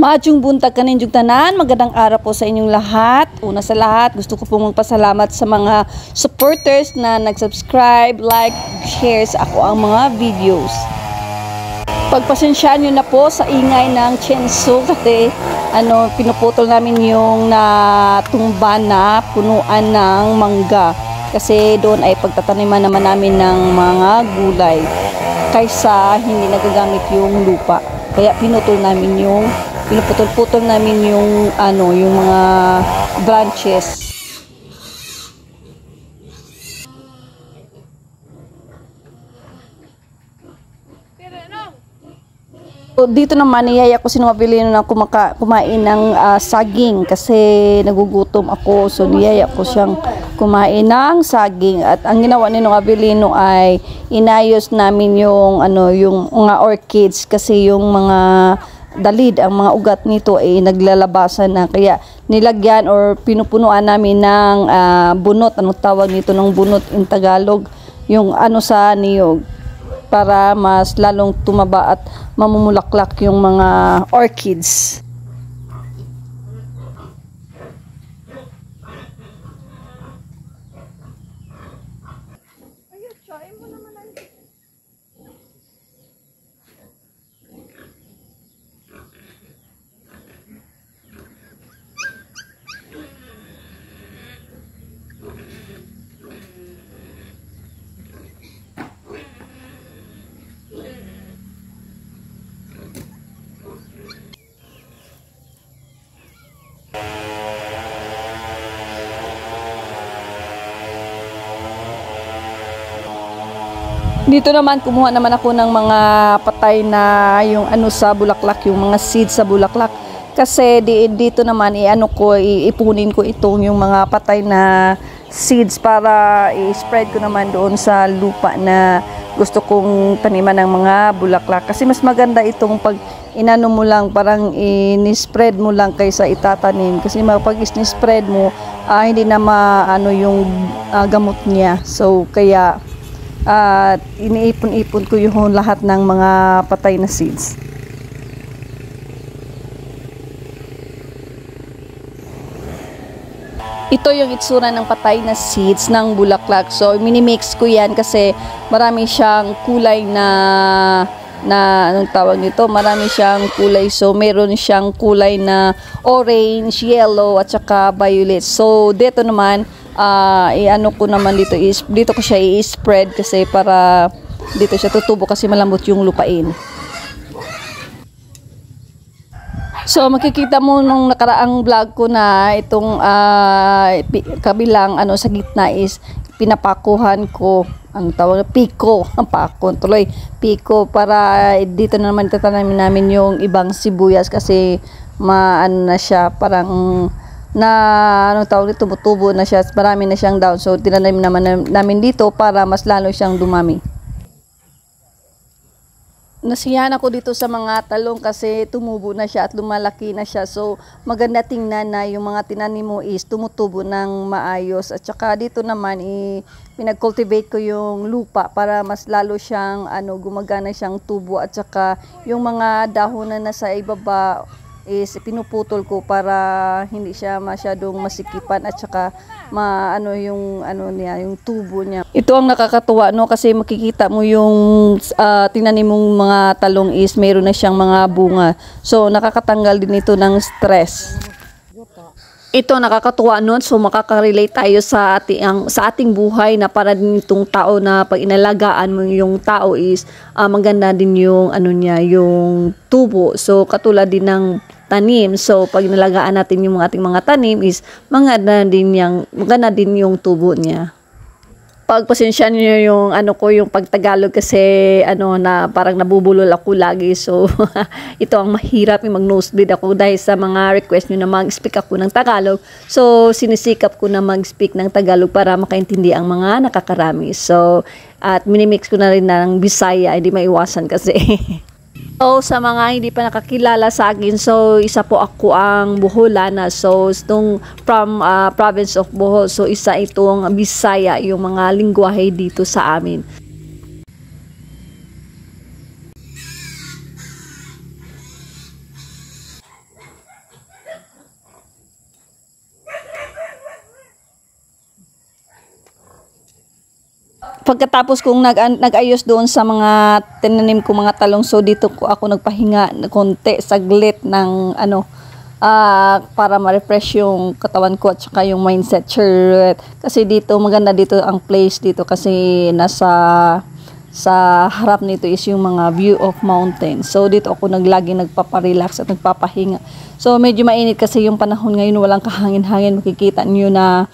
Maadjong buntag kaninjong tanan, magandang araw po sa inyong lahat. Una sa lahat, gusto ko pong magpasalamat sa mga supporters na nag-subscribe, like, share sa ako ang mga videos. Pagpasensyaan nyo na po sa ingay ng chainsaw kasi pinuputol namin yung natumba na punuan ng mangga. Kasi doon ay pagtataniman naman namin ng mga gulay kaysa hindi nagagamit yung lupa. Kaya pinuputol-putol namin yung yung mga branches. Dito naman iyaya ko sino mabili na kumain ng saging kasi nagugutom ako, so niyaya ko siyang kumain ng saging. At ang ginawa ni Abilino ay inayos namin yung yung mga orchids kasi yung mga dalid, ang mga ugat nito ay naglalabasan na, kaya nilagyan or pinupunuan namin ng bunot. Anong tawag nito ng bunot in Tagalog? Yung sa niyog, para mas lalong tumaba at mamumulaklak yung mga orchids. Dito naman kumuha naman ako ng mga patay na yung sa bulaklak, yung mga seeds sa bulaklak. Kasi dito naman ipunin ko itong yung mga patay na seeds para i-spread ko naman doon sa lupa na gusto kong taniman ng mga bulaklak. Kasi mas maganda itong pag inano mo lang, parang in-spread mo lang kaysa itatanim. Kasi pag in-spread mo, hindi na maano yung gamot niya. So kaya iniipon-ipon ko yung lahat ng mga patay na seeds. Ito yung itsura ng patay na seeds ng bulaklak. So minimix ko yan kasi marami siyang kulay na anong tawag nito? Marami siyang kulay. So meron siyang kulay na orange, yellow at saka violet. So dito naman ko naman dito ko siya i-spread kasi para dito siya tutubo kasi malambot yung lupain. So makikita mo nung nakaraang vlog ko na itong kabilang sa gitna is pinapakuhan ko ang tawag piko, ang pako tuloy piko, para dito na naman tatanamin namin yung ibang sibuyas kasi na siya parang tumutubo na siya, marami na siyang down. So tinanim naman namin dito para mas lalo siyang dumami. Nasiyahan ako dito sa mga talong kasi tumubo na siya at lumalaki na siya. So maganda tingnan na yung mga tinanim mo is tumutubo ng maayos. At saka dito naman pinag-cultivate ko yung lupa para mas lalo siyang gumagana siyang tubo. At saka yung mga dahon na nasa ibaba is pinuputol ko para hindi siya masyadong masikipan at saka yung tubo niya. Ito ang nakakatuwa kasi makikita mo yung tinanim mong mga talong is meron na siyang mga bunga. So nakakatanggal din ito ng stress. Ito nakakatuwa so makaka-relate tayo sa ating buhay na para din itong tao na pag inalagaan mo yung tao is maganda din yung yung tubo. So katulad din ng tanim. So pag inalagaan natin yung ating mga tanim is maganda din yung tubo niya. Pagpasensya niyo yung yung pagtagalog kasi na parang nabubulol ako lagi. So ito ang mahirap, yung mag-nosebleed ako dahil sa mga request niyo na mag-speak ako ng Tagalog. So sinisikap ko na mag-speak ng Tagalog para makaintindi ang mga nakakarami. So at minimix ko na rin ng Bisaya, hindi maiwasan kasi. So sa mga hindi pa nakakilala sa akin, so isa po ako ang Boholana. So from province of Bohol. So isa itong Bisaya, yung mga lingwahe dito sa amin. pagkatapos kong nag-ayos doon sa mga tinanim ko mga talong, so dito ko ako nagpahinga konti, saglit ng para ma-refresh yung katawan ko at saka yung mindset. Sure. Kasi dito maganda dito ang place dito kasi sa harap nito is yung mga view of mountain. So dito ako laging nagpapa-relax at nagpapahinga. So medyo mainit kasi yung panahon ngayon, walang kahangin-hangin, makikita niyo na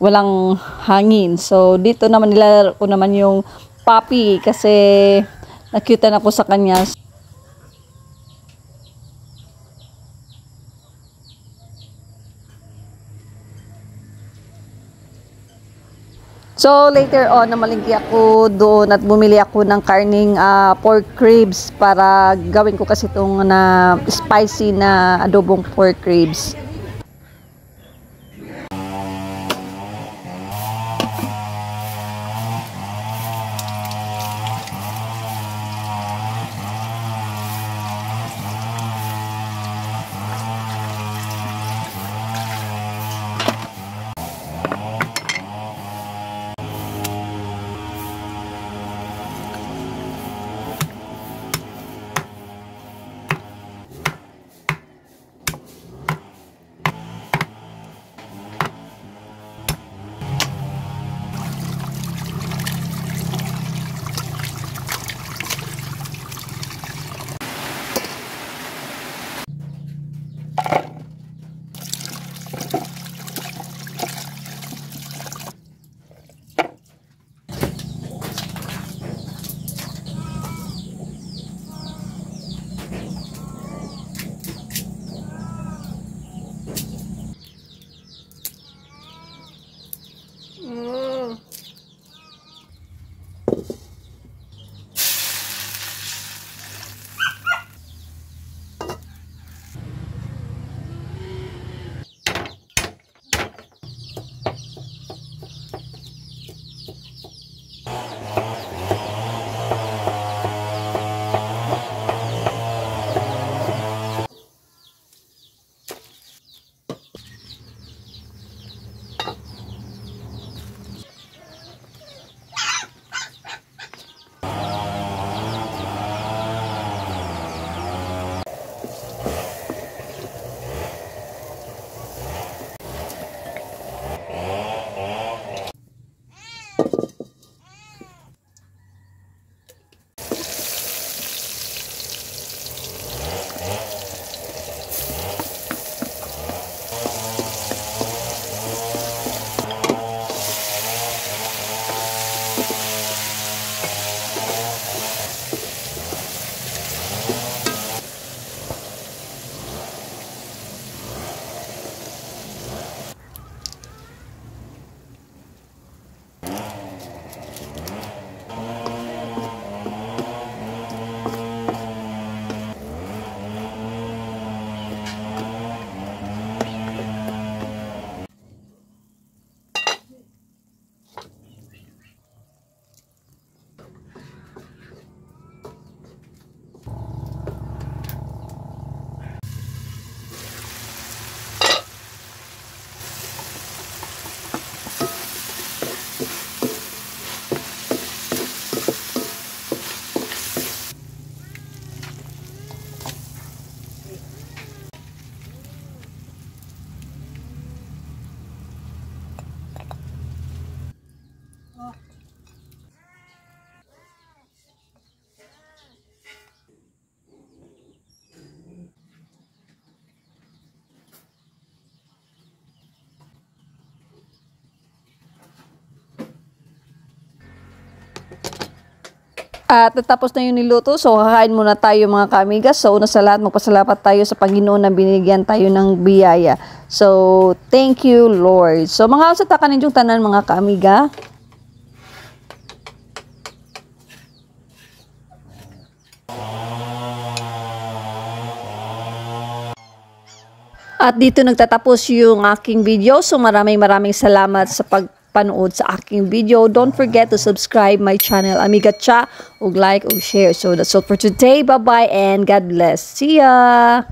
walang hangin. So dito naman nilalaro ko naman yung puppy kasi nakyutan ako sa kanya. So later on, namalingki ako doon at bumili ako ng karning pork ribs para gawin ko kasi itong spicy na adobong pork ribs. At natapos na yung niluto, so kakain muna tayo mga kaamigas. So una sa lahat, magpasalamat tayo sa Panginoon na binigyan tayo ng biyaya. So thank you Lord. So mga sa takan ninyong tanan mga kaamiga. At dito nagtatapos yung aking video. So maraming salamat sa panood sa aking video. Don't forget to subscribe my channel Amiga Cha, ug like ug share. So that's all for today. Bye bye and God bless. See ya.